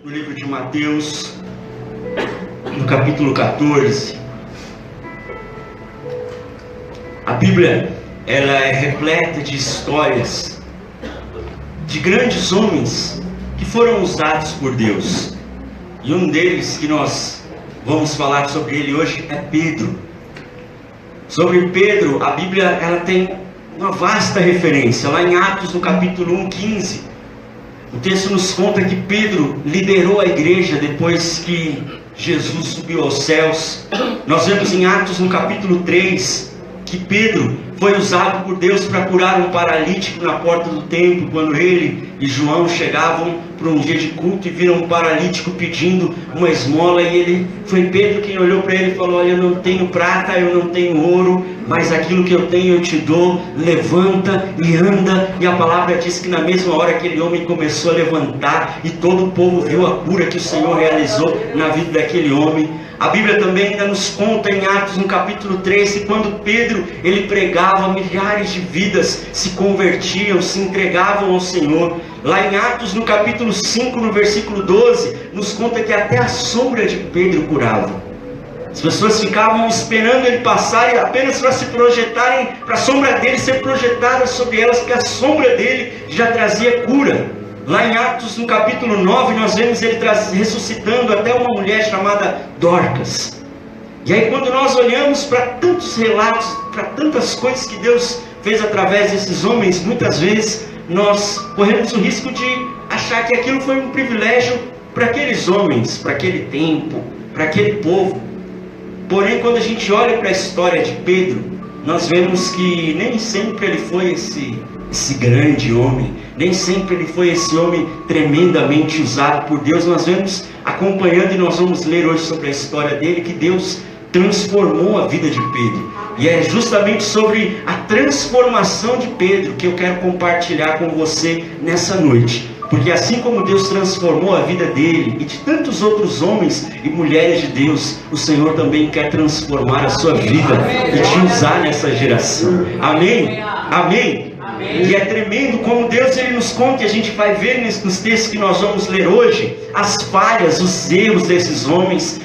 no livro de Mateus, no capítulo 14. A Bíblia, ela é repleta de histórias de grandes homens que foram usados por Deus. E um deles que nós vamos falar sobre ele hoje é Pedro. Sobre Pedro, a Bíblia, ela tem uma vasta referência. Lá em Atos, no capítulo 1:15, o texto nos conta que Pedro liderou a igreja depois que Jesus subiu aos céus. Nós vemos em Atos, no capítulo 3, que Pedro foi usado por Deus para curar um paralítico na porta do templo, quando ele e João chegavam para um dia de culto e viram um paralítico pedindo uma esmola, e foi Pedro quem olhou para ele e falou: olha, eu não tenho prata, eu não tenho ouro, mas aquilo que eu tenho eu te dou, levanta e anda. E a palavra diz que na mesma hora aquele homem começou a levantar, e todo o povo viu a cura que o Senhor realizou na vida daquele homem. A Bíblia também ainda nos conta em Atos, no capítulo 3, que quando Pedro ele pregava, milhares de vidas se convertiam, se entregavam ao Senhor. Lá em Atos, no capítulo 5, no versículo 12, nos conta que até a sombra de Pedro curava. As pessoas ficavam esperando ele passar e apenas para se projetarem, para a sombra dele ser projetada sobre elas, porque a sombra dele já trazia cura. Lá em Atos, no capítulo 9, nós vemos ele ressuscitando até uma mulher chamada Dorcas. E aí, quando nós olhamos para tantos relatos, para tantas coisas que Deus fez através desses homens, muitas vezes nós corremos o risco de achar que aquilo foi um privilégio para aqueles homens, para aquele tempo, para aquele povo. Porém, quando a gente olha para a história de Pedro, nós vemos que nem sempre ele foi esse grande homem, nem sempre ele foi esse homem tremendamente usado por Deus. Nós vemos, acompanhando, e nós vamos ler hoje sobre a história dele, que Deus transformou a vida de Pedro. E é justamente sobre a transformação de Pedro que eu quero compartilhar com você nessa noite. Porque assim como Deus transformou a vida dele e de tantos outros homens e mulheres de Deus, o Senhor também quer transformar a sua vida e te usar nessa geração. Amém? Amém? E é tremendo como Deus ele nos conta, e a gente vai ver nos textos que nós vamos ler hoje, as falhas, os erros desses homens,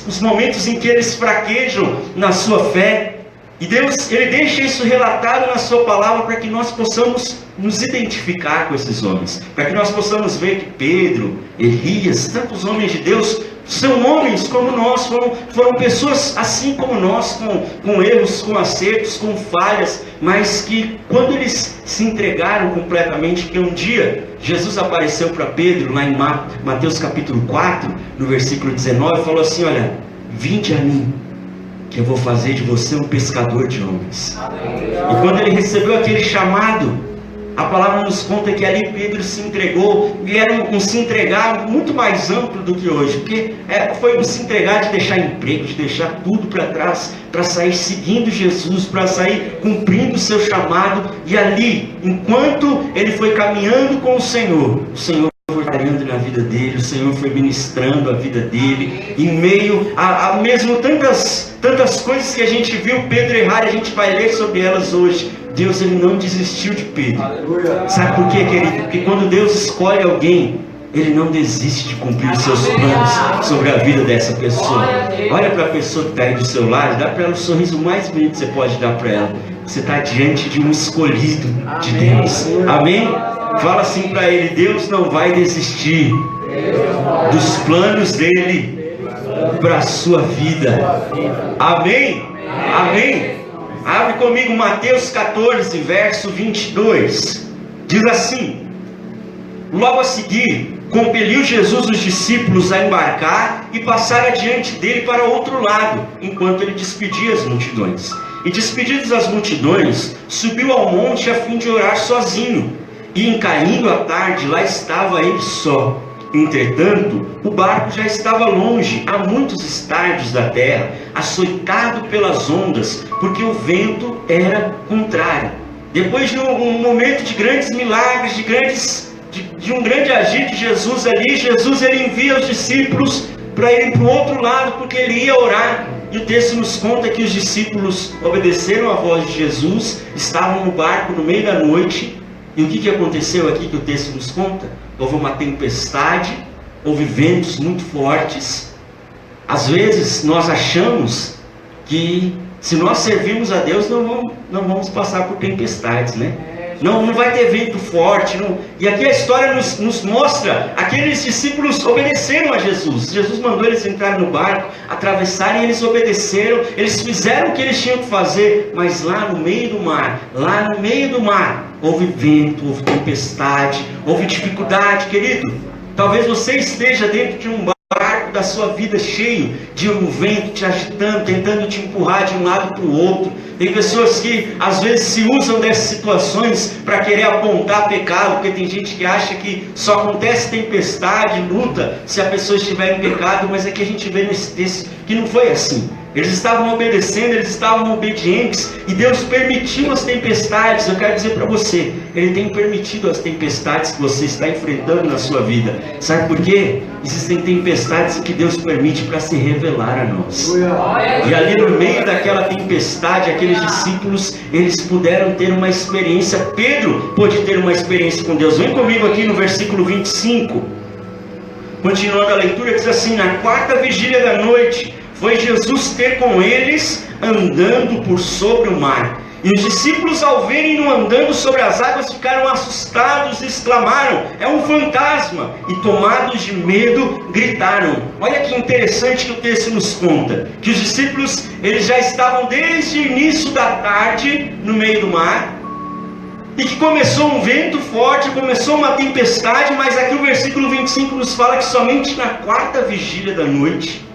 os momentos em que eles fraquejam na sua fé. E Deus ele deixa isso relatado na sua palavra para que nós possamos nos identificar com esses homens, para que nós possamos ver que Pedro, Elias, tantos homens de Deus são homens como nós, foram pessoas assim como nós, com erros, com acertos, com falhas, mas que quando eles se entregaram completamente, que um dia Jesus apareceu para Pedro, lá em Mateus capítulo 4, no versículo 19, falou assim: olha, vinde a mim, que eu vou fazer de você um pescador de homens. E quando ele recebeu aquele chamado, a palavra nos conta que ali Pedro se entregou, e era um se entregar muito mais amplo do que hoje, porque foi um se entregar de deixar emprego, de deixar tudo para trás, para sair seguindo Jesus, para sair cumprindo o seu chamado. E ali, enquanto ele foi caminhando com o Senhor foi trabalhando na vida dele, o Senhor foi ministrando a vida dele, em meio a mesmo tantas coisas que a gente viu Pedro errar, a gente vai ler sobre elas hoje. Deus ele não desistiu de Pedro. Aleluia. Sabe por quê, querido? Porque quando Deus escolhe alguém, ele não desiste de cumprir os seus planos sobre a vida dessa pessoa. Olha para a pessoa que está aí do seu lado, dá para ela o sorriso mais bonito que você pode dar para ela. Você está diante de um escolhido de Deus. Amém? Fala assim para ele: Deus não vai desistir dos planos dele para a sua vida. Amém? Amém? Abre comigo Mateus 14, verso 22. Diz assim: logo a seguir, compeliu Jesus os discípulos a embarcar e passar adiante dele para outro lado, enquanto ele despedia as multidões. E despedidas as multidões, subiu ao monte a fim de orar sozinho. E em caindo a tarde, lá estava ele só. Entretanto, o barco já estava longe, a muitos estádios da terra, açoitado pelas ondas, porque o vento era contrário. Depois de um momento de grandes milagres, de um grande agir de Jesus ali, Jesus ele envia os discípulos para irem para o outro lado, porque ele ia orar. E o texto nos conta que os discípulos obedeceram à voz de Jesus, estavam no barco no meio da noite. E o que aconteceu aqui que o texto nos conta? houve uma tempestade, houve ventos muito fortes. Às vezes nós achamos que se nós servirmos a Deus não vamos passar por tempestades, né? Não vai ter vento forte. Não. E aqui a história nos mostra, aqueles discípulos obedeceram a Jesus. Jesus mandou eles entrarem no barco, atravessarem, e eles obedeceram. Eles fizeram o que eles tinham que fazer. Mas lá no meio do mar, houve vento, houve tempestade, houve dificuldade, querido. Talvez você esteja dentro de um barco da sua vida cheio de um vento te agitando, tentando te empurrar de um lado para o outro. Tem pessoas que às vezes se usam dessas situações para querer apontar pecado, porque tem gente que acha que só acontece tempestade, luta, se a pessoa estiver em pecado. Mas aqui a gente vê nesse texto que não foi assim. Eles estavam obedecendo, eles estavam obedientes, e Deus permitiu as tempestades. Eu quero dizer para você, Ele tem permitido as tempestades que você está enfrentando na sua vida. Sabe por quê? Existem tempestades que Deus permite para se revelar a nós. E ali no meio daquela tempestade, aqueles discípulos, eles puderam ter uma experiência. Pedro pôde ter uma experiência com Deus. Vem comigo aqui no versículo 25. Continuando a leitura, diz assim: na quarta vigília da noite, foi Jesus ter com eles andando por sobre o mar. E os discípulos, ao verem-no andando sobre as águas, ficaram assustados e exclamaram: é um fantasma! E tomados de medo, gritaram. Olha que interessante que o texto nos conta, que os discípulos, eles já estavam desde o início da tarde no meio do mar, e que começou um vento forte, começou uma tempestade. Mas aqui o versículo 25 nos fala que somente na quarta vigília da noite,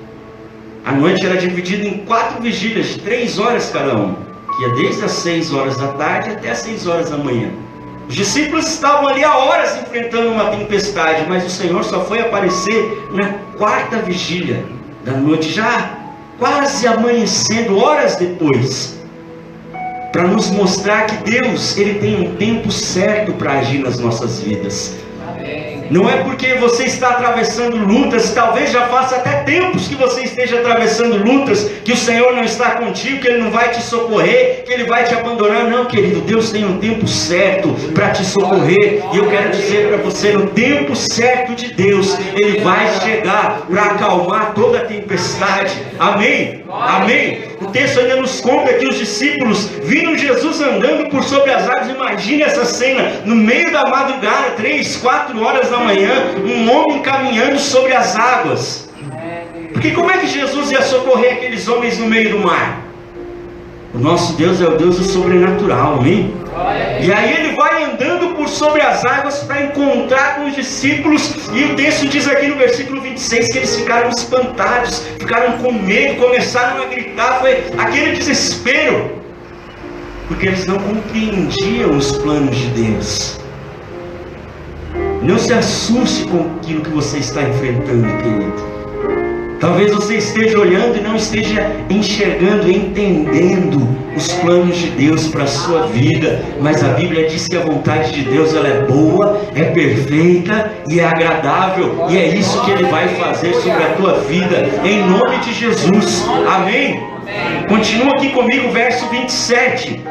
a noite era dividida em 4 vigílias de 3 horas cada uma, que ia desde as 6 horas da tarde até as 6 horas da manhã. Os discípulos estavam ali há horas enfrentando uma tempestade, mas o Senhor só foi aparecer na quarta vigília da noite, já quase amanhecendo, horas depois, para nos mostrar que Deus, Ele tem um tempo certo para agir nas nossas vidas. Não é porque você está atravessando lutas, talvez já faça até tempos que você esteja atravessando lutas, que o Senhor não está contigo, que Ele não vai te socorrer, que Ele vai te abandonar. Não, querido, Deus tem um tempo certo para te socorrer. E eu quero dizer para você, no tempo certo de Deus, Ele vai chegar para acalmar toda a tempestade. Amém? Amém? O texto ainda nos conta que os discípulos viram Jesus andando por sobre as águas. Imagine essa cena, no meio da madrugada, 3, 4 horas da manhã, um homem caminhando sobre as águas. Porque como é que Jesus ia socorrer aqueles homens no meio do mar? O nosso Deus é o Deus do sobrenatural, amém? E aí Ele vai andando por sobre as águas para encontrar com os discípulos. E o texto diz aqui no versículo 26 que eles ficaram espantados, ficaram com medo, começaram a gritar. Foi aquele desespero, porque eles não compreendiam os planos de Deus. Não se assuste com aquilo que você está enfrentando, querido. Talvez você esteja olhando e não esteja enxergando, entendendo os planos de Deus para a sua vida. Mas a Bíblia diz que a vontade de Deus, ela é boa, é perfeita e é agradável. E é isso que Ele vai fazer sobre a tua vida, em nome de Jesus. Amém? Continua aqui comigo, verso 27.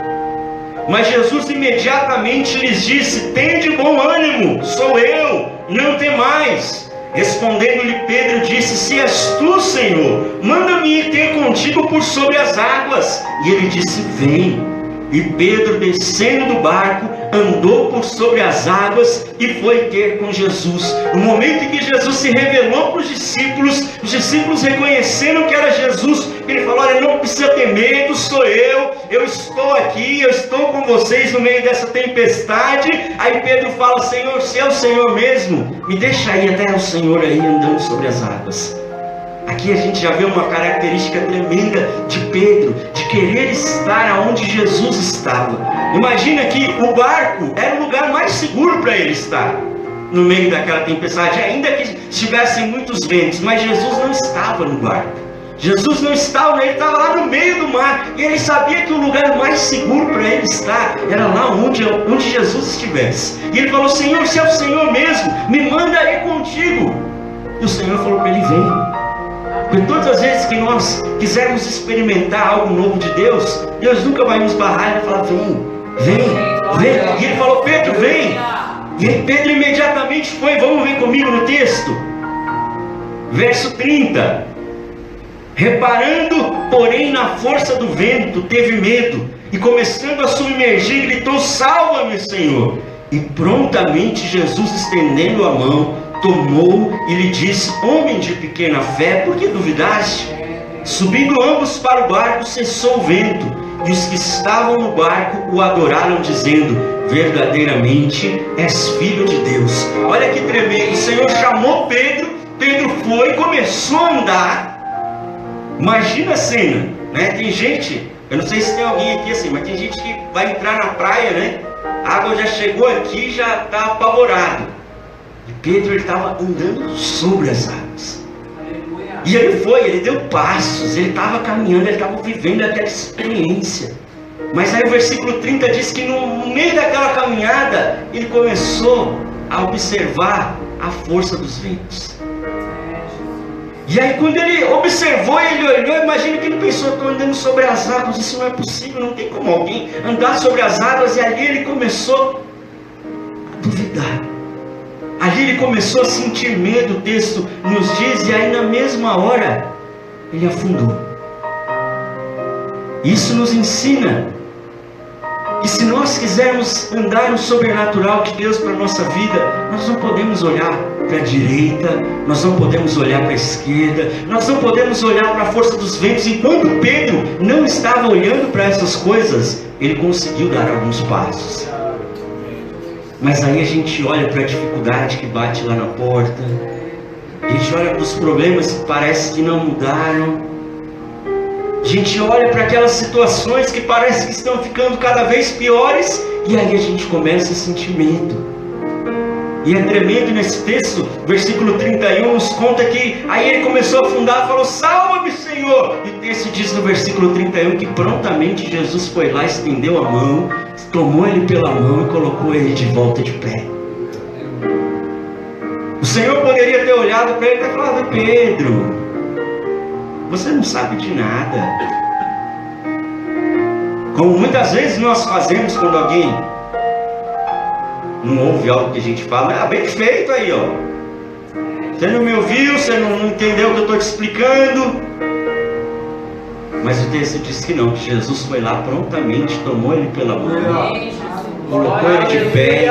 Mas Jesus imediatamente lhes disse: tende bom ânimo, sou eu, não temais. Respondendo-lhe Pedro, disse: se és tu, Senhor, manda-me ir ter contigo por sobre as águas. E ele disse: vem. E Pedro, descendo do barco, andou por sobre as águas e foi ter com Jesus. No momento em que Jesus se revelou para os discípulos reconheceram que era Jesus. Ele falou: olha, não precisa ter medo, sou eu estou aqui, eu estou com vocês no meio dessa tempestade. Aí Pedro fala: Senhor, se é o Senhor mesmo, me deixa ir até o Senhor aí andando sobre as águas. Aqui a gente já vê uma característica tremenda de Pedro, de querer estar onde Jesus estava. Imagina que o barco era o lugar mais seguro para ele estar, no meio daquela tempestade, ainda que estivessem muitos ventos. Mas Jesus não estava no barco, Jesus não estava, ele estava lá no meio do mar. E ele sabia que o lugar mais seguro para ele estar era lá onde Jesus estivesse. E ele falou: Senhor, se é o Senhor mesmo, me manda ir contigo. E o Senhor falou para ele: vem. Porque todas as vezes que nós quisermos experimentar algo novo de Deus, Deus nunca vai nos barrar. Ele vai falar: vem. E ele falou: Pedro, vem. E aí Pedro imediatamente foi, vamos ver comigo no texto, verso 30. Reparando, porém, na força do vento, teve medo, e começando a submergir, gritou: salva-me, Senhor! E prontamente Jesus, estendendo a mão, tomou e lhe disse: homem de pequena fé, por que duvidaste? Subindo ambos para o barco, cessou o vento, e os que estavam no barco o adoraram, dizendo: verdadeiramente és filho de Deus. Olha que tremendo, o Senhor chamou Pedro, Pedro foi e começou a andar. Imagina a cena, né? Tem gente, eu não sei se tem alguém aqui assim, mas tem gente que vai entrar na praia, né? A água já chegou aqui e já está apavorado. E Pedro, ele estava andando sobre as águas. E ele deu passos, ele estava caminhando, ele estava vivendo aquela experiência. Mas aí o versículo 30 diz que no meio daquela caminhada, ele começou a observar a força dos ventos. E aí quando ele observou, ele olhou, imagina que ele pensou: estou andando sobre as águas, isso não é possível, não tem como alguém andar sobre as águas. E ali ele começou a duvidar. Ali ele começou a sentir medo, o texto nos diz, e aí na mesma hora, ele afundou. Isso nos ensina que se nós quisermos andar no sobrenatural de Deus para a nossa vida, nós não podemos olhar para a direita, nós não podemos olhar para a esquerda, nós não podemos olhar para a força dos ventos. Enquanto Pedro não estava olhando para essas coisas, ele conseguiu dar alguns passos. Mas aí a gente olha para a dificuldade que bate lá na porta, a gente olha para os problemas que parece que não mudaram, a gente olha para aquelas situações que parece que estão ficando cada vez piores, e aí a gente começa a sentir medo. E é tremendo nesse texto, versículo 31 nos conta que aí ele começou a afundar, falou: salva-me, Senhor! E o texto diz no versículo 31 que prontamente Jesus foi lá, estendeu a mão, tomou ele pela mão e colocou ele de volta de pé. O Senhor poderia ter olhado para ele e ter falado: Pedro, você não sabe de nada. Como muitas vezes nós fazemos quando alguém não ouve algo que a gente fala: bem feito aí, ó. Você não me ouviu, você não entendeu o que eu estou te explicando. Mas o texto diz que não, que Jesus foi lá prontamente, tomou ele pela mão, colocou ele de pé.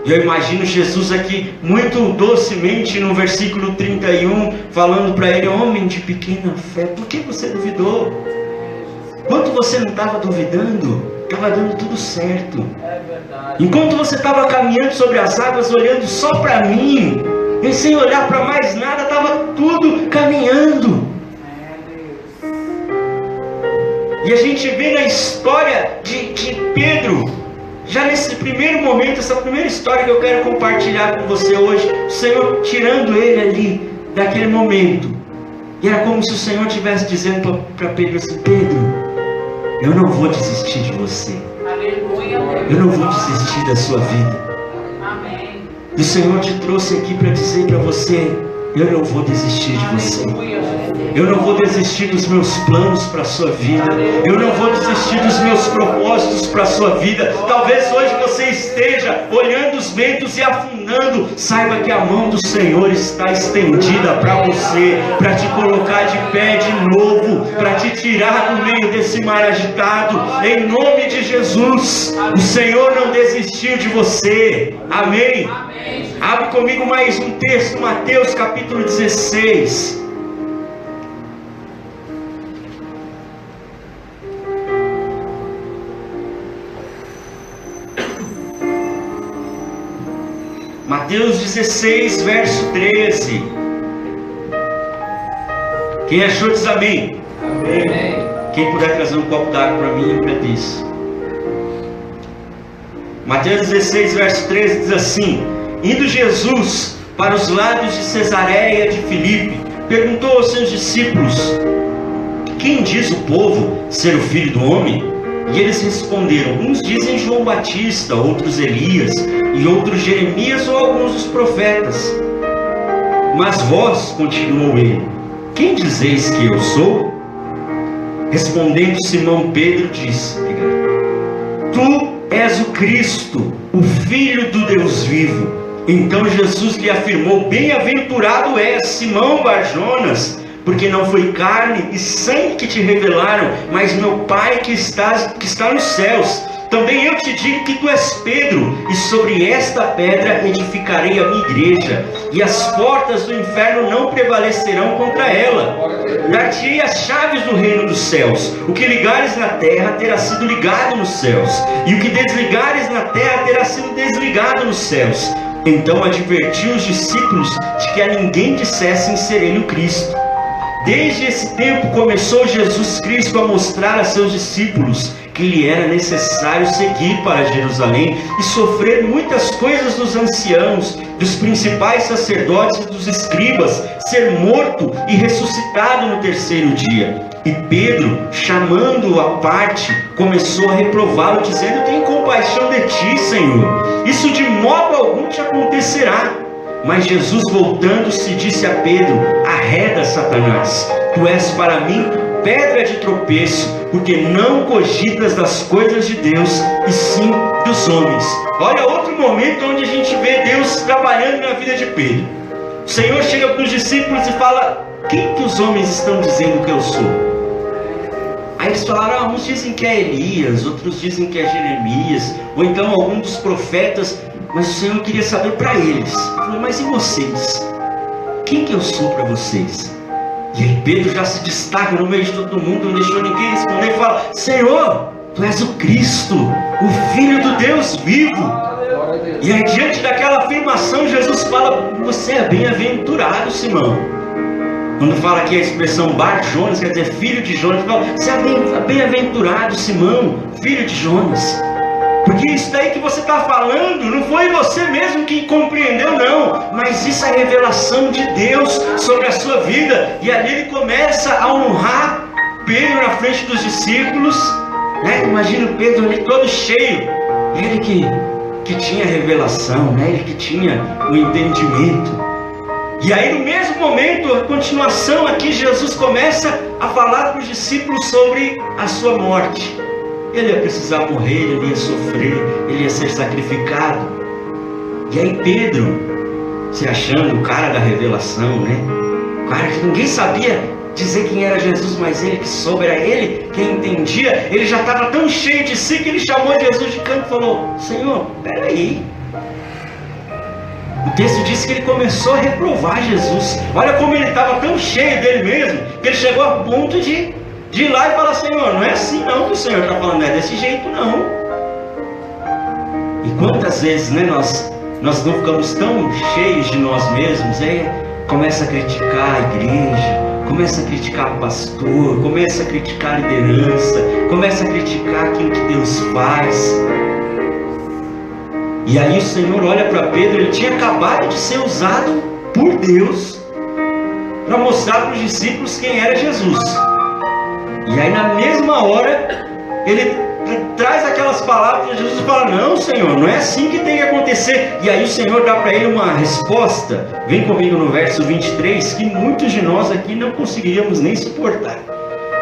E eu imagino Jesus aqui muito docemente no versículo 31 falando para ele: homem de pequena fé, por que você duvidou? Enquanto você não estava duvidando, estava dando tudo certo. Enquanto você estava caminhando sobre as águas, olhando só para mim, e sem olhar para mais nada, estava tudo caminhando. E a gente vê na história de Pedro, já nesse primeiro momento, essa primeira história que eu quero compartilhar com você hoje, o Senhor tirando ele ali daquele momento. E era como se o Senhor estivesse dizendo para Pedro assim: Pedro, eu não vou desistir de você. Eu não vou desistir da sua vida. E o Senhor te trouxe aqui para dizer para você: eu não vou desistir de você. Eu não vou desistir dos meus planos para a sua vida. Eu não vou desistir dos meus propósitos para a sua vida. Talvez hoje você esteja olhando os ventos e afundando. Saiba que a mão do Senhor está estendida para você, para te colocar de pé de novo, para te tirar do meio desse mar agitado. Em nome de Jesus, o Senhor não desistiu de você. Amém? Abre comigo mais um texto, Mateus capítulo 16. Mateus 16, verso 13. Quem achou diz amém. Amém. Quem puder trazer um copo d'água para mim, eu agradeço. Mateus 16, verso 13 diz assim: indo Jesus para os lados de Cesareia de Filipe, perguntou aos seus discípulos: quem diz o povo ser o Filho do Homem? E eles responderam: uns dizem João Batista, outros Elias, e outros Jeremias ou alguns dos profetas. Mas vós, continuou ele, quem dizeis que eu sou? Respondendo Simão Pedro disse: tu és o Cristo, o Filho do Deus vivo. Então Jesus lhe afirmou: bem-aventurado és, Simão Bar-Jonas, porque não foi carne e sangue que te revelaram, mas meu Pai que está nos céus. Também eu te digo que tu és Pedro, e sobre esta pedra edificarei a minha igreja, e as portas do inferno não prevalecerão contra ela. Dar-te-ei as chaves do reino dos céus. O que ligares na terra terá sido ligado nos céus, e o que desligares na terra terá sido desligado nos céus. Então advertiu os discípulos de que a ninguém dissessem ser ele o Cristo. Desde esse tempo começou Jesus Cristo a mostrar a seus discípulos que lhe era necessário seguir para Jerusalém e sofrer muitas coisas dos anciãos, dos principais sacerdotes e dos escribas, ser morto e ressuscitado no terceiro dia. E Pedro, chamando-o à parte, começou a reprová-lo, dizendo: tenho compaixão de ti, Senhor, isso de modo algum te acontecerá. Mas Jesus, voltando-se, disse a Pedro: arreda, Satanás, tu és para mim pedra de tropeço, porque não cogitas das coisas de Deus, e sim dos homens. Olha outro momento onde a gente vê Deus trabalhando na vida de Pedro. O Senhor chega para os discípulos e fala: quem que os homens estão dizendo que eu sou? Aí eles falaram: uns dizem que é Elias, outros dizem que é Jeremias, ou então algum dos profetas. Mas o Senhor queria saber para eles. Ele falou: mas e vocês? Quem que eu sou para vocês? E aí Pedro já se destaca no meio de todo mundo, não deixou ninguém responder, e fala: Senhor, tu és o Cristo, o Filho do Deus vivo. E aí, diante daquela afirmação, Jesus fala: você é bem-aventurado, Simão. Quando fala aqui a expressão Bar-Jonas, quer dizer filho de Jonas, fala: você é bem-aventurado, Simão, filho de Jonas. Porque isso daí que você está falando, não foi você mesmo que compreendeu, não. Mas isso é revelação de Deus sobre a sua vida. E ali ele começa a honrar Pedro na frente dos discípulos, né? Imagina o Pedro ali todo cheio. Ele que tinha revelação, né? Ele que tinha o entendimento. E aí no mesmo momento, a continuação aqui, Jesus começa a falar para os discípulos sobre a sua morte. Ele ia precisar morrer, ele ia sofrer, ele ia ser sacrificado. E aí Pedro, se achando o cara da revelação, né? O cara que ninguém sabia dizer quem era Jesus, mas ele que soube, era ele quem entendia. Ele já estava tão cheio de si que ele chamou Jesus de canto e falou: Senhor, peraí. O texto diz que ele começou a reprovar Jesus. Olha como ele estava tão cheio dele mesmo, que ele chegou a ponto de ir lá e falar: Senhor, não é assim não que o Senhor está falando, não é desse jeito não. E quantas vezes, né, nós não ficamos tão cheios de nós mesmos, aí começa a criticar a igreja, começa a criticar o pastor, começa a criticar a liderança, começa a criticar aquilo que Deus faz. E aí o Senhor olha para Pedro, ele tinha acabado de ser usado por Deus para mostrar para os discípulos quem era Jesus. E aí na mesma hora, ele traz aquelas palavras para Jesus e fala: não, Senhor, não é assim que tem que acontecer. E aí o Senhor dá para ele uma resposta. Vem comigo no verso 23, que muitos de nós aqui não conseguiríamos nem suportar.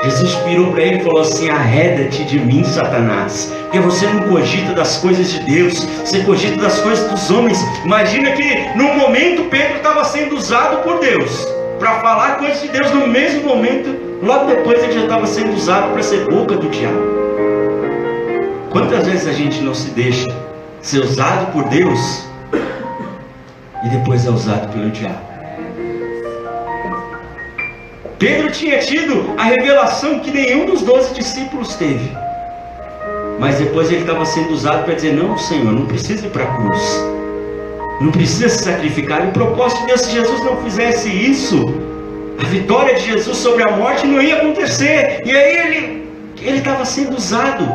Jesus virou para ele e falou assim: arreda-te de mim, Satanás, porque você não cogita das coisas de Deus, você cogita das coisas dos homens. Imagina que no momento Pedro estava sendo usado por Deus para falar coisas de Deus, no mesmo momento, logo depois ele já estava sendo usado para ser boca do diabo. Quantas vezes a gente não se deixa ser usado por Deus e depois é usado pelo diabo? Pedro tinha tido a revelação que nenhum dos 12 discípulos teve, mas depois ele estava sendo usado para dizer: não, Senhor, não precisa ir para a cruz, não precisa se sacrificar. O propósito de Deus, se Jesus não fizesse isso, a vitória de Jesus sobre a morte não ia acontecer. E aí ele estava sendo usado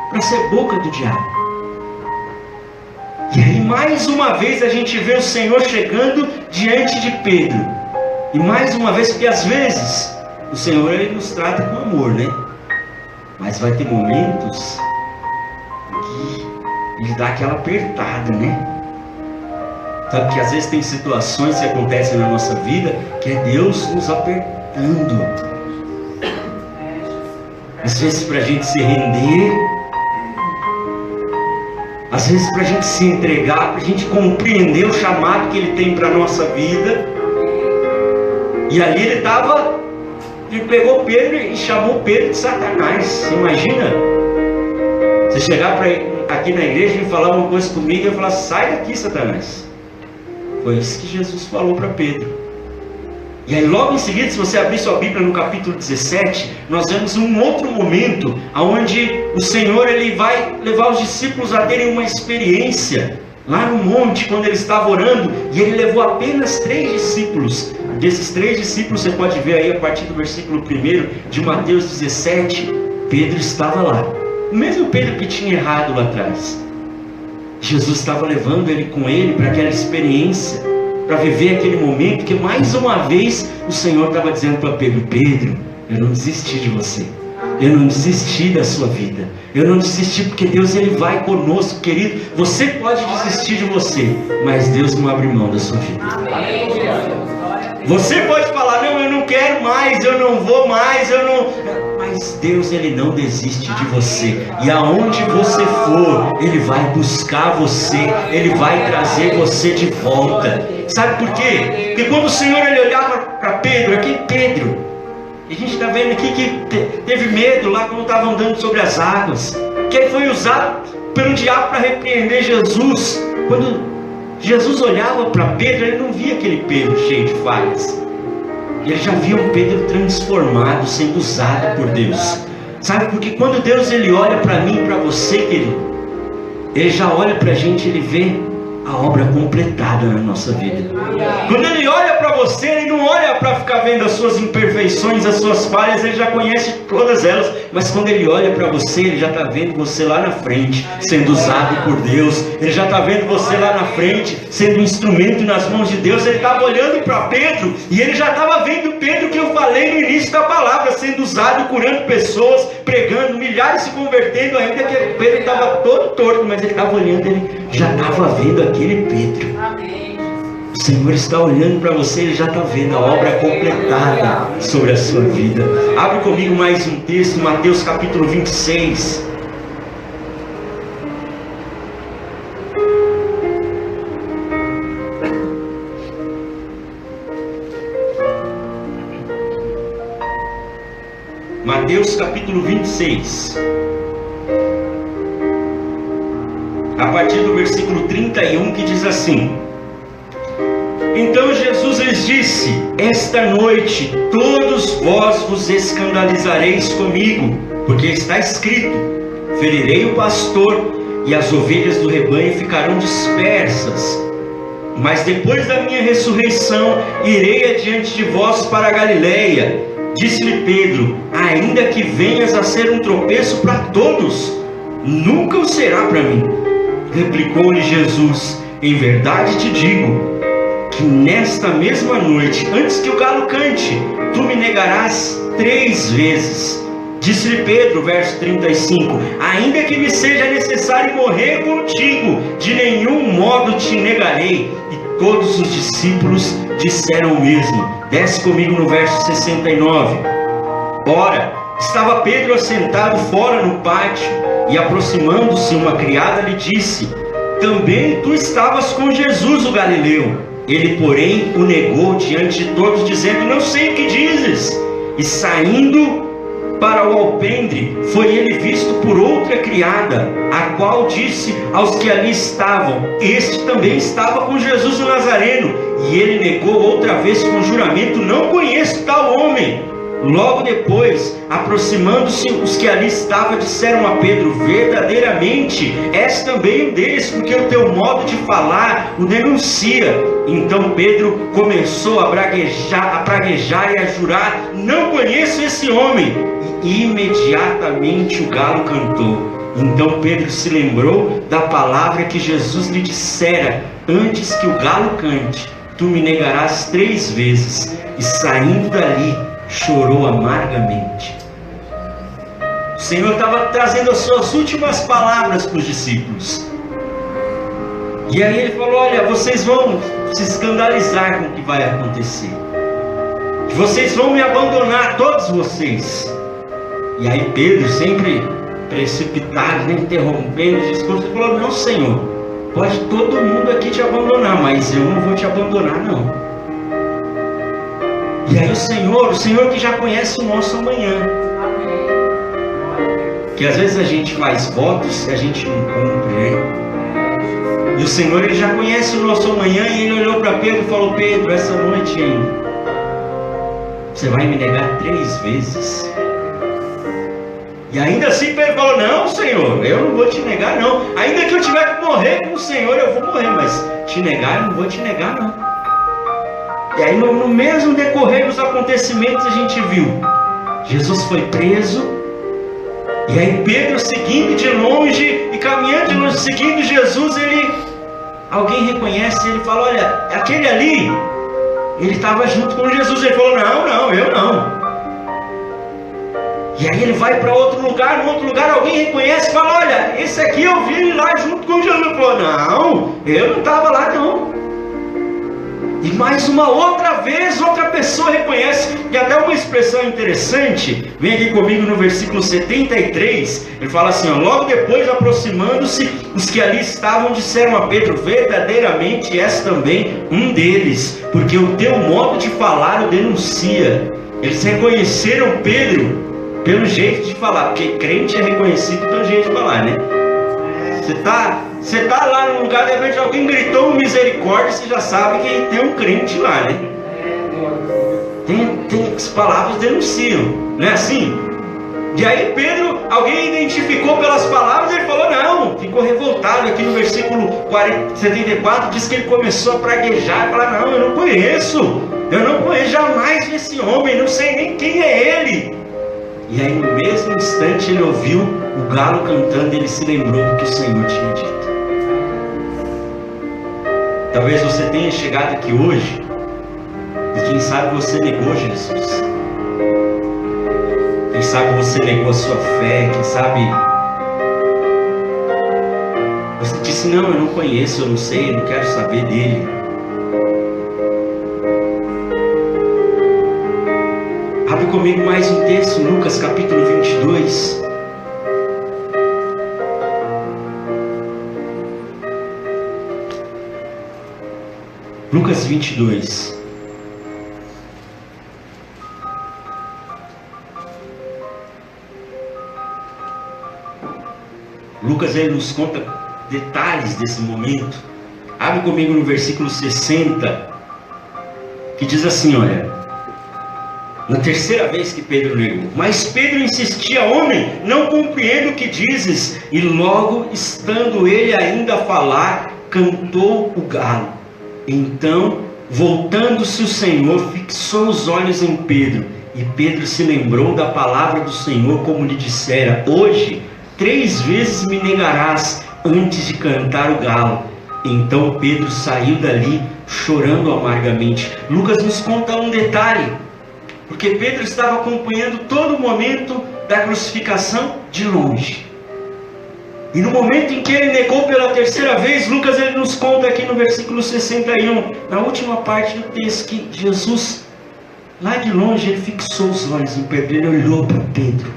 para ser boca do diabo. E aí mais uma vez a gente vê o Senhor chegando diante de Pedro. E mais uma vez, porque às vezes o Senhor, ele nos trata com amor, né? Mas vai ter momentos que ele dá aquela apertada, né? Sabe que às vezes tem situações que acontecem na nossa vida que é Deus nos apertando. Às vezes para a gente se render, às vezes para a gente se entregar, para a gente compreender o chamado que Ele tem para a nossa vida. E ali ele pegou Pedro e chamou Pedro de Satanás. Você imagina? Você chegar aqui na igreja e falar uma coisa comigo e eu falar: sai daqui, Satanás. Foi isso que Jesus falou para Pedro. E aí logo em seguida, se você abrir sua Bíblia no capítulo 17, nós vemos um outro momento onde o Senhor ele vai levar os discípulos a terem uma experiência lá no monte, quando ele estava orando, e ele levou apenas 3 discípulos. Desses 3 discípulos, você pode ver aí a partir do versículo 1 de Mateus 17, Pedro estava lá. O mesmo Pedro que tinha errado lá atrás. Jesus estava levando ele com ele para aquela experiência, para viver aquele momento que mais uma vez o Senhor estava dizendo para Pedro: Pedro, eu não desisti de você, eu não desisti da sua vida, eu não desisti, porque Deus ele vai conosco, querido. Você pode desistir de você, mas Deus não abre mão da sua vida. Você pode falar: não, eu não quero mais, eu não vou mais, mas Deus ele não desiste de você. E aonde você for, Ele vai buscar você, Ele vai trazer você de volta. Sabe por quê? Porque quando o Senhor ele olhava para Pedro, aqui Pedro, a gente está vendo aqui que teve medo lá quando estava andando sobre as águas, que ele foi usado pelo diabo para repreender Jesus. Quando Jesus olhava para Pedro, ele não via aquele Pedro cheio de falhas. Ele já via um Pedro transformado, sendo usado por Deus. Sabe, porque quando Deus ele olha para mim e para você, querido, Ele já olha para a gente, Ele vê a obra completada na nossa vida. Quando Ele olha para você, Ele não olha para ficar vendo as suas imperfeições, as suas falhas, Ele já conhece todas elas. Mas quando Ele olha para você, Ele já está vendo você lá na frente, sendo usado por Deus. Ele já está vendo você lá na frente, sendo um instrumento nas mãos de Deus. Ele estava olhando para Pedro, e Ele já estava vendo Pedro, que eu falei no início da palavra, sendo usado, curando pessoas, pregando, milhares se convertendo, ainda que Pedro estava todo torto, mas ele estava olhando, ele já estava vendo aquele Pedro. O Senhor está olhando para você, Ele já está vendo a obra completada sobre a sua vida. Abre comigo mais um texto, Mateus capítulo 26. Mateus capítulo 26. A partir do versículo 31, que diz assim: Então Jesus lhes disse: Esta noite todos vós vos escandalizareis comigo, porque está escrito: Ferirei o pastor, e as ovelhas do rebanho ficarão dispersas. Mas depois da minha ressurreição, irei adiante de vós para a Galileia. Disse-lhe Pedro: Ainda que venhas a ser um tropeço para todos, nunca o será para mim. Replicou-lhe Jesus: Em verdade te digo, que nesta mesma noite, antes que o galo cante, tu me negarás 3 vezes. Disse-lhe Pedro, verso 35: Ainda que me seja necessário morrer contigo, de nenhum modo te negarei. E todos os discípulos disseram o mesmo. Desce comigo no verso 69. Ora, estava Pedro assentado fora no pátio, e aproximando-se uma criada lhe disse: Também tu estavas com Jesus o Galileu. Ele, porém, o negou diante de todos, dizendo: Não sei o que dizes. E saindo para o alpendre, foi ele visto por outra criada, a qual disse aos que ali estavam: Este também estava com Jesus o Nazareno. E ele negou outra vez com juramento: Não conheço tal homem. Logo depois, aproximando-se os que ali estavam, disseram a Pedro: Verdadeiramente és também um deles, porque o teu modo de falar o denuncia. Então Pedro começou a praguejar e a jurar: Não conheço esse homem. E imediatamente o galo cantou. Então Pedro se lembrou da palavra que Jesus lhe dissera: Antes que o galo cante, tu me negarás 3 vezes. E saindo dali, chorou amargamente. O Senhor estava trazendo as suas últimas palavras para os discípulos. E aí ele falou: olha, vocês vão se escandalizar com o que vai acontecer. Vocês vão me abandonar, todos vocês. E aí Pedro, sempre precipitado, né, interrompendo o discurso. Ele falou: não, Senhor, pode todo mundo aqui te abandonar, mas eu não vou te abandonar, não. E aí o Senhor que já conhece o nosso amanhã, que às vezes a gente faz votos e a gente não cumpre, né? E o Senhor, Ele já conhece o nosso amanhã, e Ele olhou para Pedro e falou: Pedro, essa noite ainda, você vai me negar 3 vezes. E ainda assim Pedro falou: não, Senhor, eu não vou te negar, não. Ainda que eu tiver que morrer com o Senhor, eu vou morrer, mas te negar, eu não vou te negar, não. E aí no mesmo decorrer dos acontecimentos a gente viu, Jesus foi preso, e aí Pedro seguindo de longe e caminhando de longe, seguindo Jesus, alguém reconhece, ele fala: olha, aquele ali, ele estava junto com Jesus. Ele falou: não, eu não. E aí ele vai para outro lugar, no outro lugar alguém reconhece e fala: olha, esse aqui eu vi ele lá junto com Jesus. Ele falou: não, eu não estava lá, não. E mais uma outra vez, outra pessoa reconhece. E até uma expressão interessante, vem aqui comigo no versículo 73, ele fala assim: ó, logo depois, aproximando-se, os que ali estavam disseram a Pedro: verdadeiramente és também um deles, porque o teu modo de falar o denuncia. Eles reconheceram Pedro pelo jeito de falar, porque crente é reconhecido pelo jeito de falar, né? Você tá lá no lugar, de repente alguém gritou misericórdia, você já sabe que tem um crente lá, né? Tem as palavras denunciam, não é assim? E aí Pedro, alguém identificou pelas palavras, ele falou: não, ficou revoltado. Aqui no versículo 74 diz que ele começou a praguejar e falar: não, eu não conheço jamais esse homem, não sei nem quem é ele. E aí no mesmo instante ele ouviu o galo cantando, e ele se lembrou do que o Senhor tinha dito. Talvez você tenha chegado aqui hoje e quem sabe você negou Jesus. Quem sabe você negou a sua fé. Quem sabe você disse: não, eu não conheço, eu não sei, eu não quero saber dele. Abre comigo mais um texto, Lucas capítulo 22. Lucas 22. Lucas, ele nos conta detalhes desse momento. Abre comigo no versículo 60, que diz assim: olha, na terceira vez que Pedro negou. Mas Pedro insistia: homem, não compreendo o que dizes. E logo, estando ele ainda a falar, cantou o galo. Então, voltando-se o Senhor, fixou os olhos em Pedro. E Pedro se lembrou da palavra do Senhor, como lhe dissera: hoje 3 vezes me negarás antes de cantar o galo. Então Pedro saiu dali chorando amargamente. Lucas nos conta um detalhe, porque Pedro estava acompanhando todo o momento da crucificação de longe. E no momento em que ele negou pela terceira vez, Lucas, ele nos conta aqui no versículo 61, na última parte do texto, que Jesus, lá de longe, ele fixou os olhos em Pedro. Ele olhou para Pedro.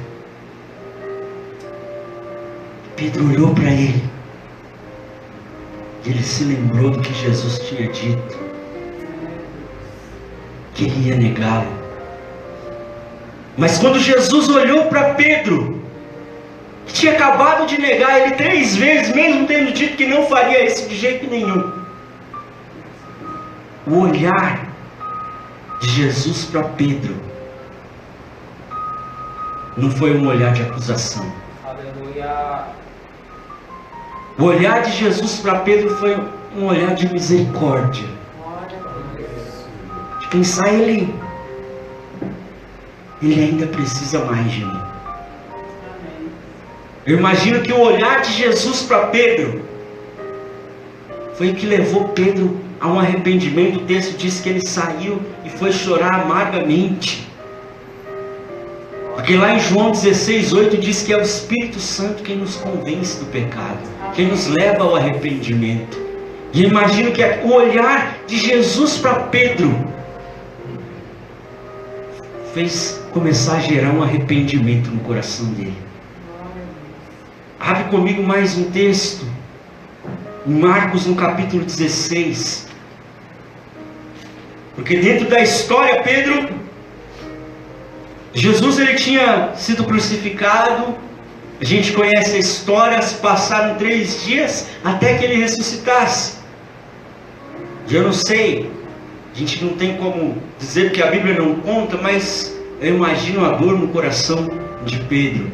Pedro olhou para ele. Ele se lembrou do que Jesus tinha dito, que ele ia negá-lo. Mas quando Jesus olhou para Pedro, que tinha acabado de negar ele 3 vezes, mesmo tendo dito que não faria isso de jeito nenhum, o olhar de Jesus para Pedro não foi um olhar de acusação. Aleluia. O olhar de Jesus para Pedro foi um olhar de misericórdia, de pensar: ele ainda precisa mais de mim. Eu imagino que o olhar de Jesus para Pedro foi o que levou Pedro a um arrependimento. O texto diz que ele saiu e foi chorar amargamente, porque lá em João 16:8 diz que é o Espírito Santo quem nos convence do pecado, quem nos leva ao arrependimento. E eu imagino que o olhar de Jesus para Pedro fez começar a gerar um arrependimento no coração dele. Abre comigo mais um texto, em Marcos, no capítulo 16. Porque dentro da história, Jesus ele tinha sido crucificado. A gente conhece a história, se passaram 3 dias até que ele ressuscitasse. E eu não sei, a gente não tem como dizer que a Bíblia não conta, mas eu imagino a dor no coração de Pedro,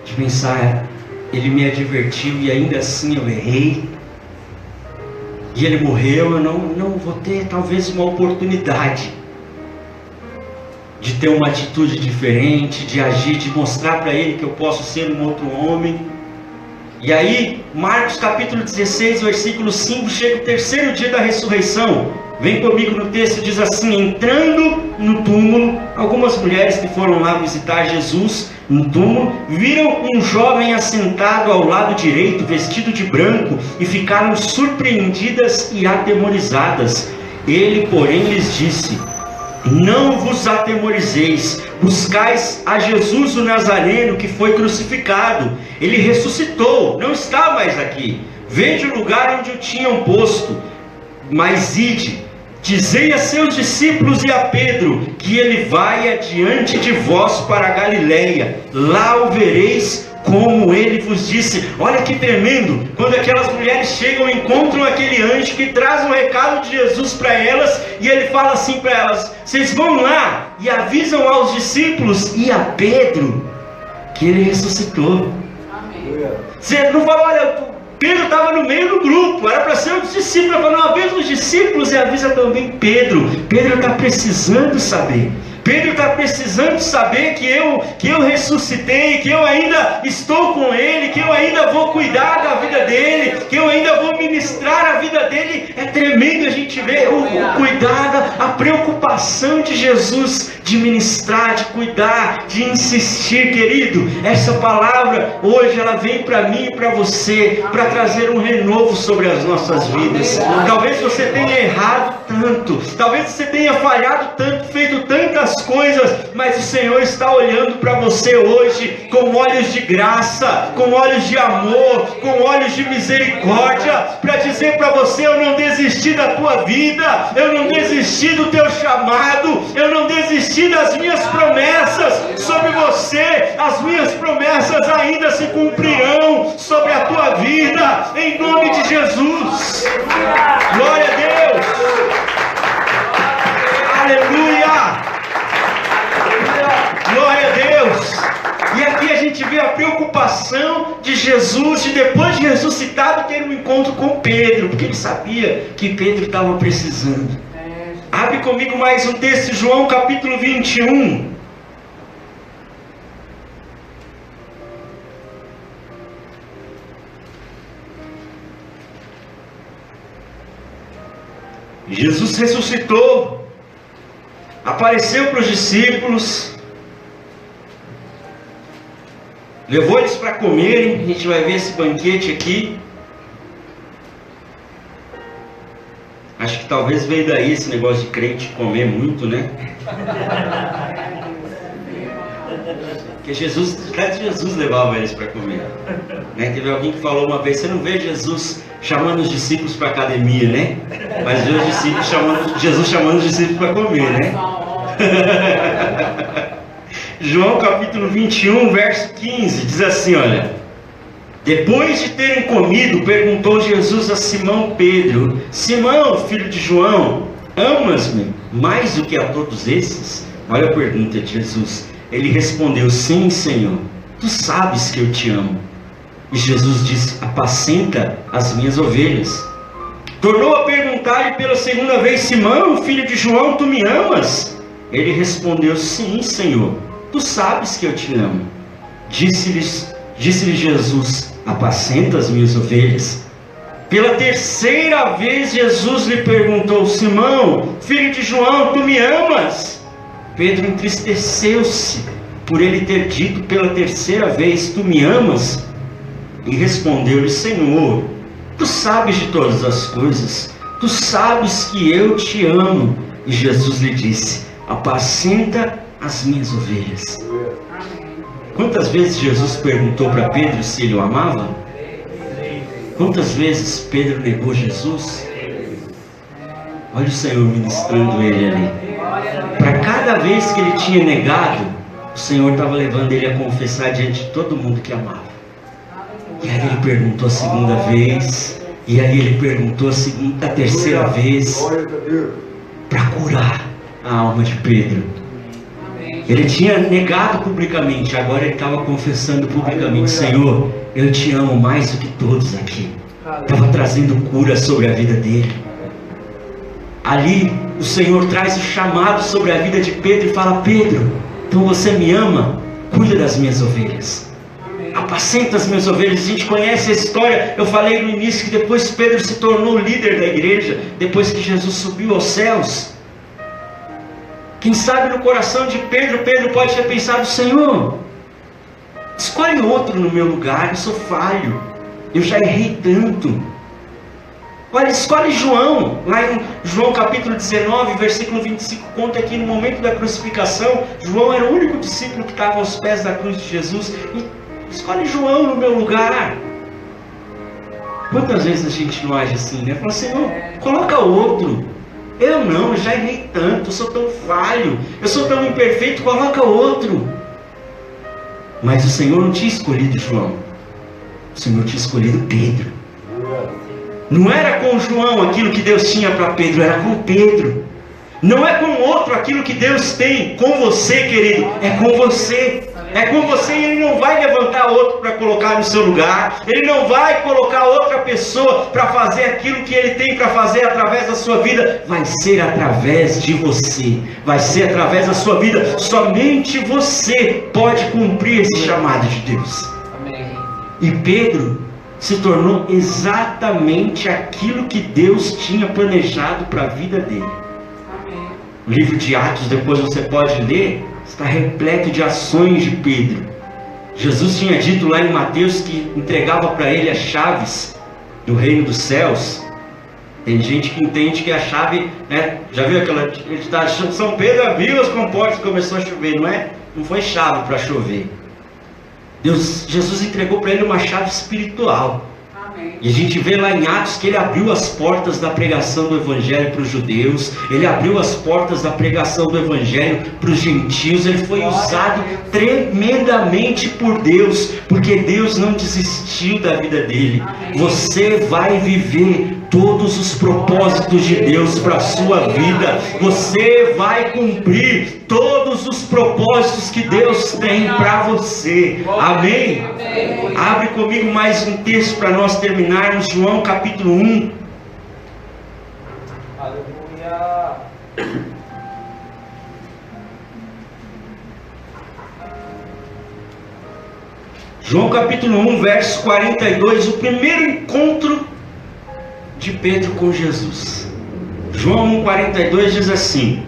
de pensar, ele me advertiu e ainda assim eu errei, e ele morreu, eu não vou ter talvez uma oportunidade de ter uma atitude diferente, de agir, de mostrar para ele que eu posso ser um outro homem. E aí, Marcos capítulo 16, versículo 5, chega o 3º dia da ressurreição. Vem comigo no texto, diz assim: entrando no túmulo, algumas mulheres que foram lá visitar Jesus no túmulo, viram um jovem assentado ao lado direito, vestido de branco, e ficaram surpreendidas e atemorizadas. Ele, porém, lhes disse: não vos atemorizeis, buscais a Jesus o Nazareno, que foi crucificado. Ele ressuscitou, não está mais aqui. Vede o lugar onde o tinham posto. Mas ide, dizei a seus discípulos e a Pedro, que ele vai adiante de vós para a Galileia. Lá o vereis, como ele vos disse. Olha que tremendo, quando aquelas mulheres chegam e encontram aquele anjo que traz um recado de Jesus para elas, e ele fala assim para elas: vocês vão lá e avisam aos discípulos e a Pedro que ele ressuscitou. Você não fala, olha, Pedro estava no meio do grupo, era para ser um discípulo. Ele falou: não, avisa os discípulos e avisa também Pedro. Pedro está precisando saber. Pedro está precisando saber que eu ressuscitei, que eu ainda estou com ele, que eu ainda vou cuidar da vida dele, que eu ainda vou ministrar a vida dele. É tremendo a gente ver o cuidado, a preocupação de Jesus de ministrar, de cuidar, de insistir, querido. Essa palavra hoje ela vem para mim e para você, para trazer um renovo sobre as nossas vidas. Talvez você tenha errado tanto, talvez você tenha falhado tanto, feito tantas coisas, mas o Senhor está olhando para você hoje com olhos de graça, com olhos de amor, com olhos de misericórdia, para dizer para você: eu não desisti da tua vida, eu não desisti do teu chamado, eu não desisti das minhas promessas sobre você. As minhas promessas ainda se cumprirão sobre a tua vida, em nome de Jesus. Glória a Deus. Aleluia. Glória a Deus. E aqui a gente vê a preocupação de Jesus de, depois de ressuscitado, ter um encontro com Pedro, porque ele sabia que Pedro estava precisando. Abre comigo mais um texto, João capítulo 21. Jesus ressuscitou, apareceu para os discípulos, levou eles para comerem. A gente vai ver esse banquete aqui. Acho que talvez veio daí esse negócio de crente comer muito, né? Porque Jesus levava eles para comer, né? Teve alguém que falou uma vez: você não vê Jesus chamando os discípulos para academia, né? Mas vê Jesus chamando os discípulos para comer, né? João capítulo 21, verso 15, diz assim, olha: depois de terem comido, perguntou Jesus a Simão Pedro: Simão, filho de João, amas-me mais do que a todos esses? Olha a pergunta de Jesus. Ele respondeu: sim, Senhor, tu sabes que eu te amo. E Jesus disse: apacenta as minhas ovelhas. Tornou a perguntar-lhe pela segunda vez: Simão, filho de João, tu me amas? Ele respondeu: sim, Senhor, tu sabes que eu te amo. Disse-lhe Jesus: apacenta as minhas ovelhas. Pela terceira vez Jesus lhe perguntou: Simão, filho de João, tu me amas? Pedro entristeceu-se por ele ter dito pela terceira vez: tu me amas? E respondeu-lhe: Senhor, tu sabes de todas as coisas, tu sabes que eu te amo. E Jesus lhe disse: apacenta as minhas ovelhas. Quantas vezes Jesus perguntou para Pedro se ele o amava? Quantas vezes Pedro negou Jesus? Olha o Senhor ministrando ele ali. Para cada vez que ele tinha negado, o Senhor estava levando ele a confessar diante de todo mundo que amava. E aí ele perguntou a segunda vez, e aí ele perguntou a terceira vez, para curar a alma de Pedro. Ele tinha negado publicamente, agora ele estava confessando publicamente: Senhor, eu te amo mais do que todos aqui. Estava trazendo cura sobre a vida dele. Ali o Senhor traz o chamado sobre a vida de Pedro e fala: Pedro, então você me ama? Cuida das minhas ovelhas, apacenta as minhas ovelhas. A gente conhece a história. Eu falei no início que depois Pedro se tornou líder da igreja, depois que Jesus subiu aos céus. Quem sabe no coração de Pedro pode ter pensado: Senhor, escolhe outro no meu lugar, eu sou falho, eu já errei tanto. Olha, escolhe João. Lá em João capítulo 19, versículo 25, conta que no momento da crucificação, João era o único discípulo que estava aos pés da cruz de Jesus. E escolhe João no meu lugar. Quantas vezes a gente não age assim, né? Fala: Senhor, coloca outro. Eu não, eu já errei tanto, eu sou tão falho, eu sou tão imperfeito, coloca outro. Mas o Senhor não tinha escolhido João, o Senhor tinha escolhido Pedro. Não era com João aquilo que Deus tinha para Pedro, era com Pedro. Não é com outro aquilo que Deus tem com você, querido, é com você. É com você, e Ele não vai levantar outro para colocar no seu lugar. Ele não vai colocar outra pessoa para fazer aquilo que Ele tem para fazer através da sua vida. Vai ser através de você. Vai ser através da sua vida. Somente você pode cumprir esse chamado de Deus. Amém. E Pedro se tornou exatamente aquilo que Deus tinha planejado para a vida dele. Amém. O livro de Atos, depois você pode ler, está repleto de ações de Pedro. Jesus tinha dito lá em Mateus que entregava para ele as chaves do reino dos céus. Tem gente que entende que a chave, né? Já viu aquela? Ele está achando, São Pedro abriu as comportas e começou a chover, não é? Não foi chave para chover. Jesus entregou para ele uma chave espiritual. Amém. E a gente vê lá em Atos que ele abriu as portas da pregação do Evangelho para os judeus. Ele abriu as portas da pregação do Evangelho para os gentios. Ele foi usado tremendamente por Deus, porque Deus não desistiu da vida dele. Amém. Você vai viver todos os propósitos de Deus para a sua vida. Você vai cumprir todos os propósitos que Deus tem para você. Amém? Abre comigo mais um texto para nós terminarmos. João capítulo 1. Aleluia. João capítulo 1, verso 42. O primeiro encontro de Pedro com Jesus. João 1,42 diz assim: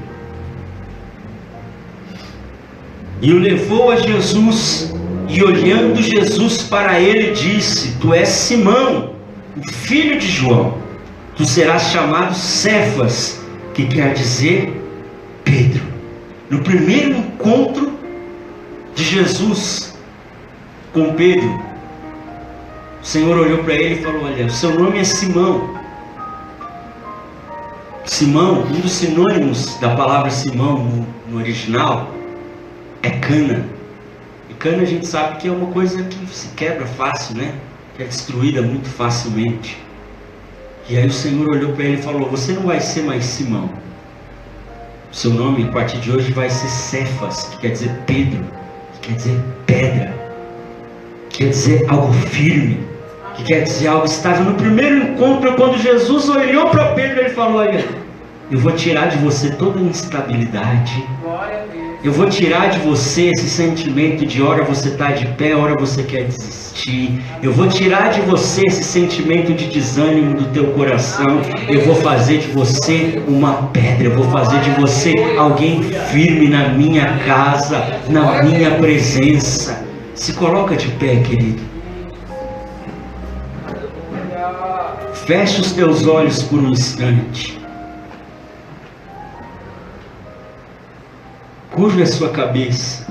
E o levou a Jesus, e olhando Jesus para ele, disse: Tu és Simão, o filho de João, tu serás chamado Cefas, que quer dizer Pedro. No primeiro encontro de Jesus com Pedro, o Senhor olhou para ele e falou: Olha, o seu nome é Simão. Simão, um dos sinônimos da palavra Simão no original é cana. E cana a gente sabe que é uma coisa que se quebra fácil, né? Que é destruída muito facilmente. E aí o Senhor olhou para ele e falou: Você não vai ser mais Simão. O seu nome a partir de hoje vai ser Cefas, que quer dizer Pedro, que quer dizer pedra, que quer dizer algo firme, que quer dizer algo estável. No primeiro encontro, quando Jesus olhou para Pedro, ele falou: Olha, eu vou tirar de você toda a instabilidade. Eu vou tirar de você esse sentimento de hora você está de pé, hora você quer desistir. Eu vou tirar de você esse sentimento de desânimo do teu coração. Eu vou fazer de você uma pedra. Eu vou fazer de você alguém firme na minha casa, na minha presença. Se coloca de pé, querido. Feche os teus olhos por um instante. Curve a sua cabeça.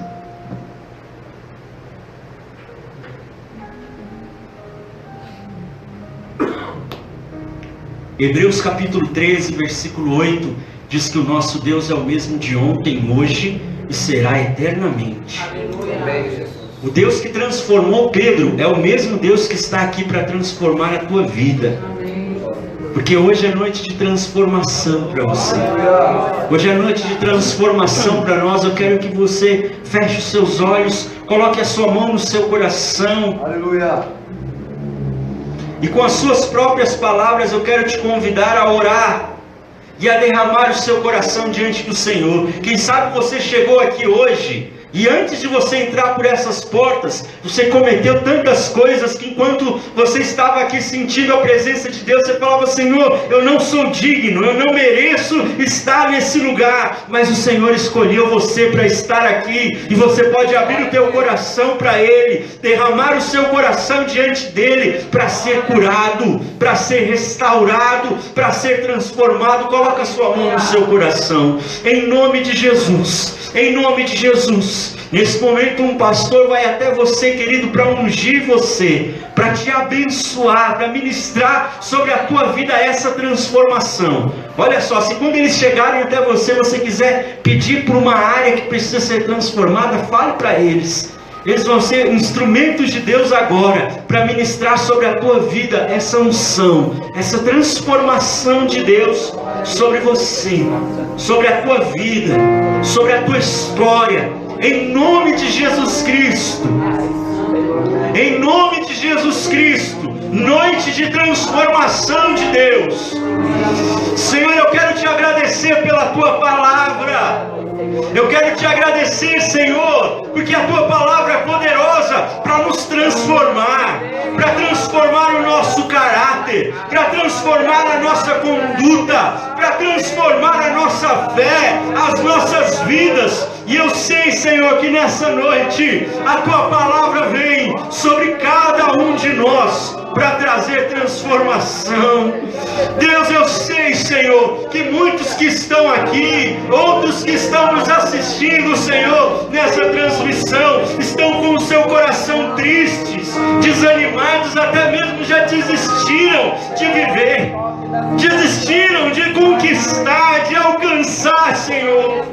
Hebreus capítulo 13, versículo 8, diz que o nosso Deus é o mesmo de ontem, hoje e será eternamente. O Deus que transformou Pedro é o mesmo Deus que está aqui para transformar a tua vida. Porque hoje é noite de transformação para você. Hoje é noite de transformação para nós. Eu quero que você feche os seus olhos, coloque a sua mão no seu coração. Aleluia. E com as suas próprias palavras eu quero te convidar a orar e a derramar o seu coração diante do Senhor. Quem sabe você chegou aqui hoje e antes de você entrar por essas portas, você cometeu tantas coisas que enquanto você estava aqui sentindo a presença de Deus, você falava: Senhor, eu não sou digno, eu não mereço estar nesse lugar, mas o Senhor escolheu você para estar aqui, e você pode abrir o teu coração para Ele, derramar o seu coração diante dEle, para ser curado, para ser restaurado, para ser transformado. Coloca a sua mão no seu coração, em nome de Jesus, em nome de Jesus. Nesse momento um pastor vai até você, querido, para ungir você, para te abençoar, para ministrar sobre a tua vida essa transformação. Olha só, se quando eles chegarem até você, você quiser pedir por uma área que precisa ser transformada, fale para eles. Eles vão ser instrumentos de Deus agora, para ministrar sobre a tua vida essa unção, essa transformação de Deus sobre você, sobre a tua vida, sobre a tua história. Em nome de Jesus Cristo, em nome de Jesus Cristo, noite de transformação de Deus. Senhor, eu quero te agradecer pela tua palavra. Eu quero te agradecer, Senhor, porque a tua palavra é poderosa para nos transformar, para transformar o nosso caráter, para transformar a nossa conduta, para transformar a nossa fé, as nossas vidas. E eu sei, Senhor, que nessa noite a tua palavra vem sobre cada um de nós para trazer transformação. Deus, eu sei, Senhor, que muitos que estão aqui, outros que estão nos assistindo, Senhor, nessa transmissão, estão com o seu coração tristes, desanimados, até mesmo já desistiram de viver, desistiram de conquistar, de alcançar, Senhor.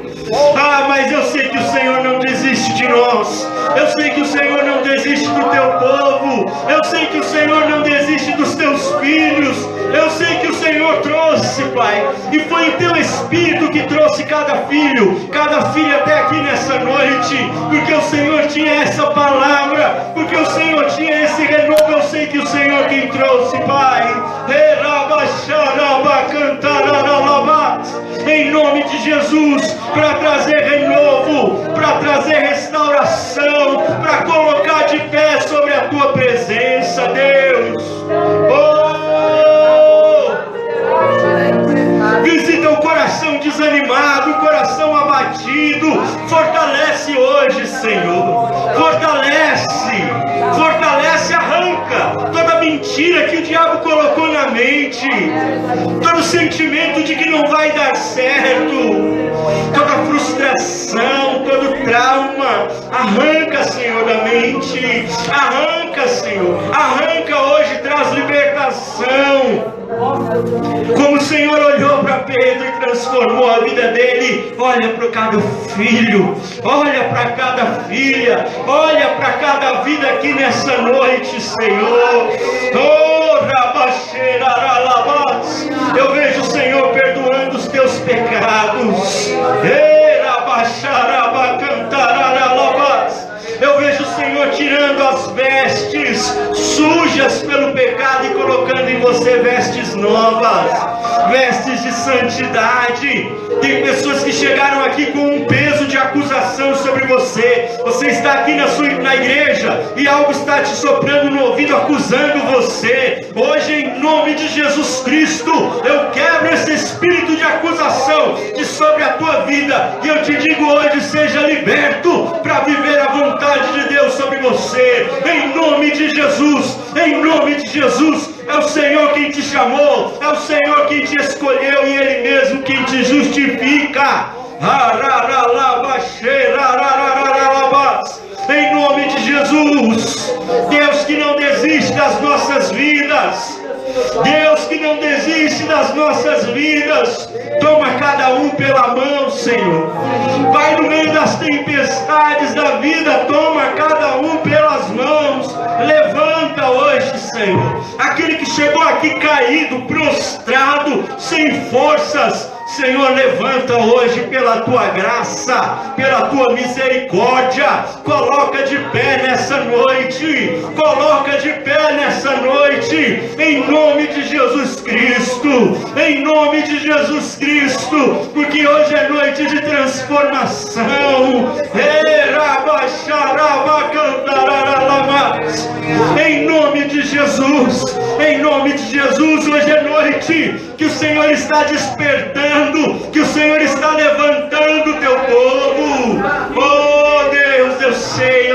Ah, mas eu sei que o Senhor não desiste de nós. Eu sei que o Senhor não desiste do teu povo. Eu sei que o Senhor não desiste dos teus filhos. Eu sei que o Senhor trouxe, Pai, e foi o teu Espírito que trouxe cada filho, cada filha até aqui nessa noite, porque o Senhor tinha essa palavra, porque o Senhor tinha esse renovo. Eu sei que o Senhor quem trouxe, Pai. Em nome de Jesus, para trazer renovo, para trazer restauração, para colocar de pé sobre a tua presença, Deus. Visita o coração desanimado, o coração abatido. Fortalece hoje, Senhor. Fortalece, arranca toda mentira que o diabo colocou na mente, todo sentimento de que não vai dar certo, toda frustração, todo trauma. Arranca, Senhor, da mente. Arranca, Senhor. Arranca hoje, traz libertação. Como o Senhor olhou para Pedro e transformou a vida dele, olha para cada filho, olha para cada filha, olha para cada vida aqui nessa noite, Senhor. Eu vejo o Senhor perdoando os teus pecados. Eu vejo o Senhor tirando as vestes sujas pelo pecado e colocando em você vestes novas, vestes de santidade. Tem pessoas que chegaram aqui com um peso de acusação sobre você. Você está aqui na igreja e algo está te soprando no ouvido, acusando você. Hoje, em nome de Jesus Cristo, eu quebro esse espírito de acusação de sobre a tua vida, e eu te digo hoje: seja liberto para viver a vontade de Deus sobre você, em nome de Jesus. Em nome de Jesus. É o Senhor quem te chamou, é o Senhor quem te escolheu, e Ele mesmo quem te justifica. Em nome de Jesus. Deus que não desiste das nossas vidas, Deus que não desiste desiste das nossas vidas. Toma cada um pela mão, Senhor. Vai no meio das tempestades da vida, toma cada um pelas mãos. Levanta hoje, Senhor, aquele que chegou aqui caído, prostrado, sem forças. Senhor, levanta hoje pela tua graça, pela tua misericórdia. Coloca de pé nessa noite. Coloca de pé nessa noite. Em nome de Jesus Cristo. Em nome de Jesus Cristo. Porque hoje é noite de transformação. Em nome de Jesus. Em nome de Jesus. Hoje é noite que o Senhor está despertando, que o Senhor está levantando o teu povo. Oh Deus, eu sei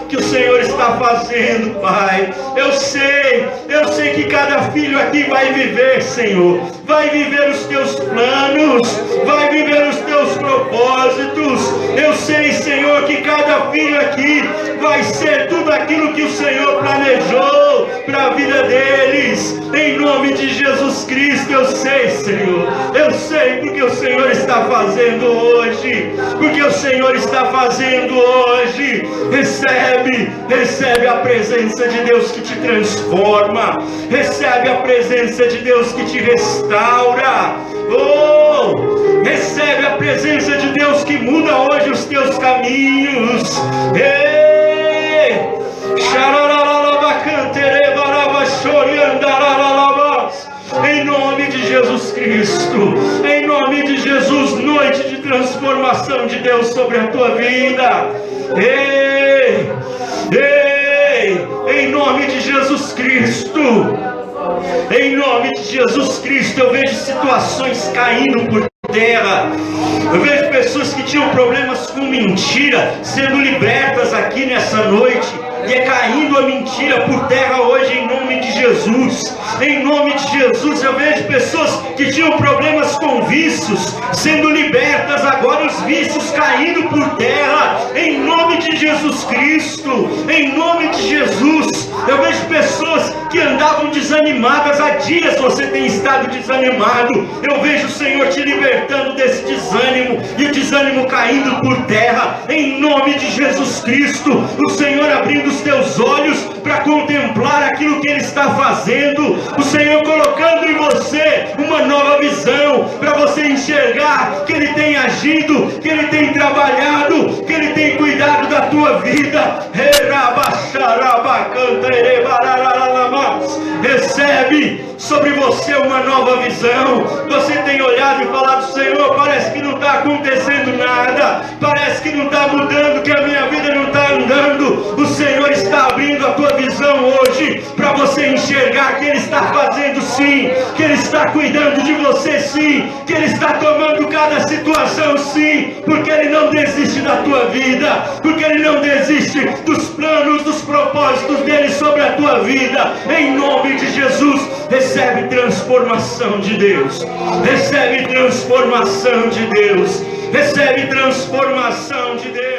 que o Senhor está fazendo, Pai. Eu sei que cada filho aqui vai viver, Senhor. Vai viver os teus planos, vai viver os teus propósitos. Eu sei, Senhor, que cada filho aqui vai ser tudo aquilo que o Senhor planejou para a vida deles. Em nome de Jesus Cristo, eu sei, Senhor. Eu sei porque o Senhor está fazendo hoje. Porque o Senhor está fazendo hoje. Recebe a presença de Deus que te transforma. Recebe a presença de Deus que te restaura. Oh, recebe a presença de Deus que muda hoje os teus caminhos. Em nome de Jesus Cristo, em nome de Jesus, noite de transformação de Deus sobre a tua vida. Em nome de Jesus Cristo, em nome de Jesus Cristo, eu vejo situações caindo por terra. Eu vejo pessoas que tinham problemas com mentira sendo libertas aqui nessa noite. E é caindo a mentira por terra hoje em nome de Jesus. Em nome de Jesus, eu vejo pessoas que tinham problemas com vícios sendo libertas agora, os vícios caindo por terra em nome de Jesus Cristo. Em nome de Jesus, eu vejo pessoas que andavam desanimadas. Há dias você tem estado desanimado. Eu vejo o Senhor te libertando desse desânimo e o desânimo caindo por terra em nome de Jesus Cristo. O Senhor abrindo os teus olhos para contemplar aquilo que Ele está fazendo. O Senhor colocando em você uma nova visão para você enxergar que Ele tem agido, que Ele tem trabalhado, que Ele tem cuidado da tua vida. Recebe sobre você uma nova visão. Você tem olhado e falado: Senhor, parece que não está acontecendo nada, parece que não está mudando, que a minha vida não está andando. O Senhor está abrindo a tua visão hoje para você enxergar que Ele está fazendo sim, que Ele está cuidando de você sim, que Ele está tomando cada situação sim, porque Ele não desiste da tua vida, porque Ele não desiste dos planos, dos propósitos dEle sobre a tua vida. Em nome de Jesus, recebe transformação de Deus, recebe transformação de Deus, recebe transformação de Deus.